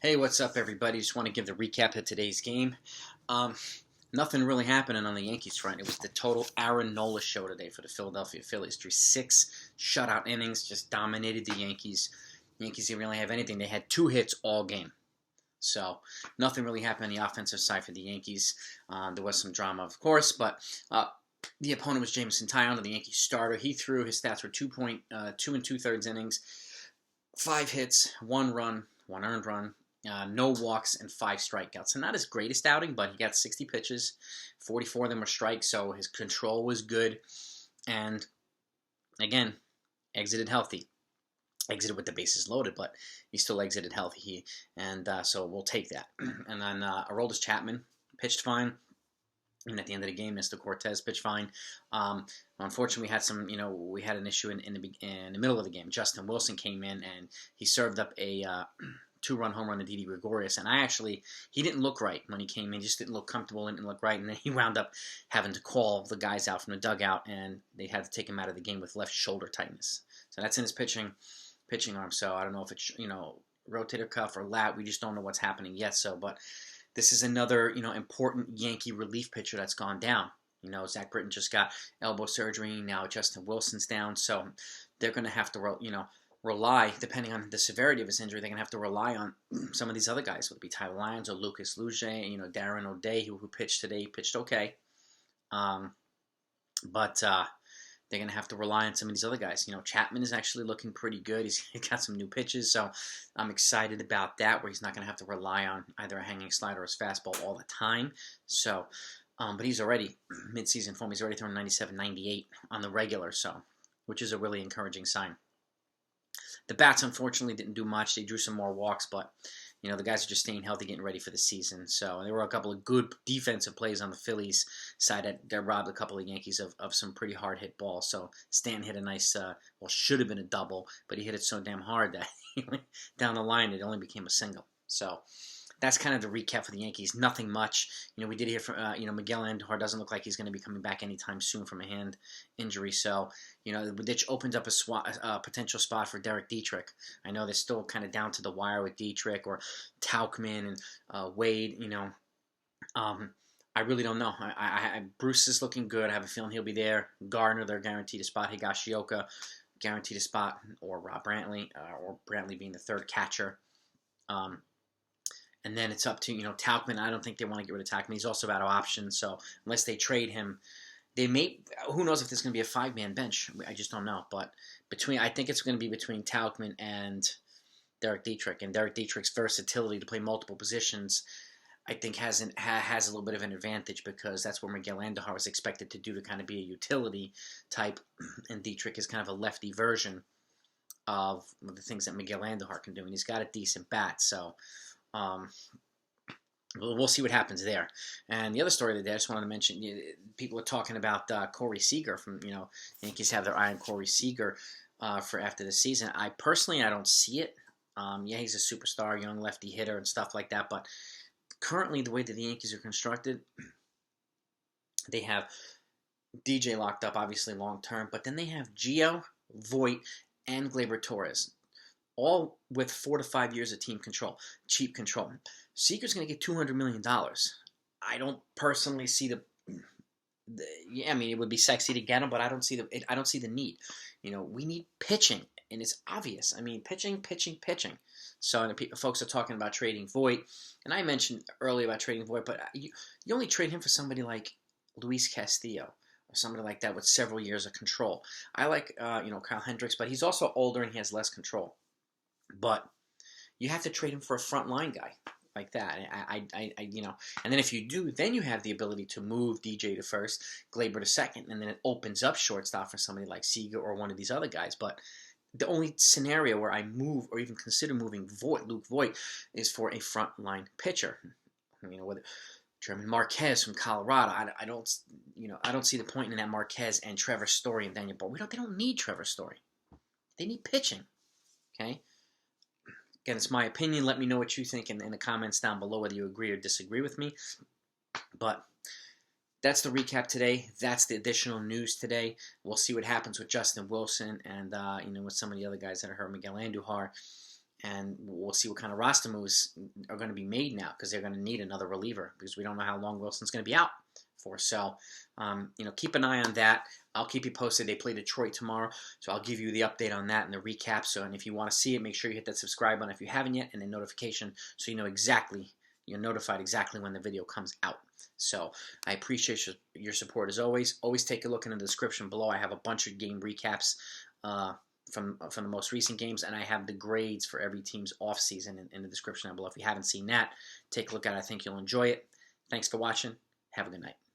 Hey, what's up, everybody? Just want to give the recap of today's game. Um, Nothing really happening on the Yankees front. It was the total Aaron Nola show today for the Philadelphia Phillies. Through 6 shutout innings, just dominated the Yankees. Yankees didn't really have anything. They had 2 hits all game. So nothing really happened on the offensive side for the Yankees. There was some drama, of course, but the opponent was Jameson Taillon, the Yankees starter. He threw, his stats were 2 and 2/3 innings, 5 hits, 1 run, 1 earned run, no walks, and 5 strikeouts. So not his greatest outing, but he got 60 pitches. 44 of them were strikes, so his control was good. And again, exited healthy. Exited with the bases loaded, but he still exited healthy. So we'll take that. And then Aroldis Chapman pitched fine. And at the end of the game, Mr. Cortez pitched fine. Unfortunately, we had an issue in the middle of the game. Justin Wilson came in and he served up a 2-run home run to Didi Gregorius, and he didn't look right when he came in. He just didn't look comfortable and didn't look right, and then he wound up having to call the guys out from the dugout, and they had to take him out of the game with left shoulder tightness. So that's in his pitching arm. So I don't know if it's rotator cuff or lat. We just don't know what's happening yet. But this is another important Yankee relief pitcher that's gone down. Zach Britton just got elbow surgery. Now Justin Wilson's down, so they're going to have to rely, depending on the severity of his injury, they're going to have to rely on some of these other guys, whether it be Tyler Lyons or Lucas Luge, Darren O'Day, who pitched today, pitched okay. But they're going to have to rely on some of these other guys. Chapman is actually looking pretty good. He's got some new pitches, so I'm excited about that, where he's not going to have to rely on either a hanging slider or his fastball all the time. So, but he's already, mid-season form, he's already thrown 97, 98 on the regular, so, which is a really encouraging sign. The bats, unfortunately, didn't do much. They drew some more walks, but the guys are just staying healthy, getting ready for the season. So there were a couple of good defensive plays on the Phillies side that robbed a couple of Yankees of some pretty hard hit balls. So Stanton hit a nice, should have been a double, but he hit it so damn hard that down the line it only became a single. So that's kind of the recap for the Yankees. Nothing much. We did hear from, Miguel Andujar doesn't look like he's going to be coming back anytime soon from a hand injury. So, which opens up a potential spot for Derek Dietrich. I know they're still kind of down to the wire with Dietrich or Tauchman and Wade. I really don't know. Bruce is looking good. I have a feeling he'll be there. Gardner, they're guaranteed a spot. Higashioka, guaranteed a spot. Or Rob Brantley, or Brantley being the third catcher. And then it's up to, Tauchman. I don't think they want to get rid of Tauchman. He's also out of options. So unless they trade him, they may, who knows if there's going to be a 5-man bench. I just don't know. But I think it's going to be between Tauchman and Derek Dietrich. And Derek Dietrich's versatility to play multiple positions, I think has a little bit of an advantage, because that's what Miguel Andujar was expected to do, to kind of be a utility type. And Dietrich is kind of a lefty version of the things that Miguel Andujar can do. And he's got a decent bat. So we'll see what happens there. And the other story that I just wanted to mention, people are talking about Corey Seager from, Yankees have their eye on Corey Seager for after the season. I don't see it. He's a superstar, young lefty hitter and stuff like that. But currently, the way that the Yankees are constructed, they have DJ locked up, obviously long term, but then they have Gio, Voit, and Gleyber Torres, all with 4 to 5 years of team control, cheap control. Seager's going to get $200 million. I don't personally see it would be sexy to get him, but I don't see the need. We need pitching, and it's obvious. Pitching. So folks are talking about trading Voit, and I mentioned earlier about trading Voit, but you only trade him for somebody like Luis Castillo, or somebody like that with several years of control. I like Kyle Hendricks, but he's also older and he has less control. But you have to trade him for a front line guy like that. And then if you do, then you have the ability to move DJ to first, Gleyber to second, and then it opens up shortstop for somebody like Seager or one of these other guys. But the only scenario where I move or even consider moving Luke Voit, is for a front line pitcher. Whether German Marquez from Colorado, I don't see the point in that Marquez and Trevor Story and Daniel Ball. They don't need Trevor Story. They need pitching. Okay. Again, it's my opinion. Let me know what you think in the comments down below, whether you agree or disagree with me. But that's the recap today. That's the additional news today. We'll see what happens with Justin Wilson and with some of the other guys that are hurt, Miguel Andujar. And we'll see what kind of roster moves are going to be made now, because they're going to need another reliever, because we don't know how long Wilson's going to be out for. So, keep an eye on that. I'll keep you posted. They play Detroit tomorrow, so I'll give you the update on that and the recap. So, and if you want to see it, make sure you hit that subscribe button if you haven't yet, and the notification so you know exactly, you're notified exactly when the video comes out. So, I appreciate your support as always. Always take a look in the description below. I have a bunch of game recaps from the most recent games, and I have the grades for every team's offseason in the description down below. If you haven't seen that, take a look at it. I think you'll enjoy it. Thanks for watching. Have a good night.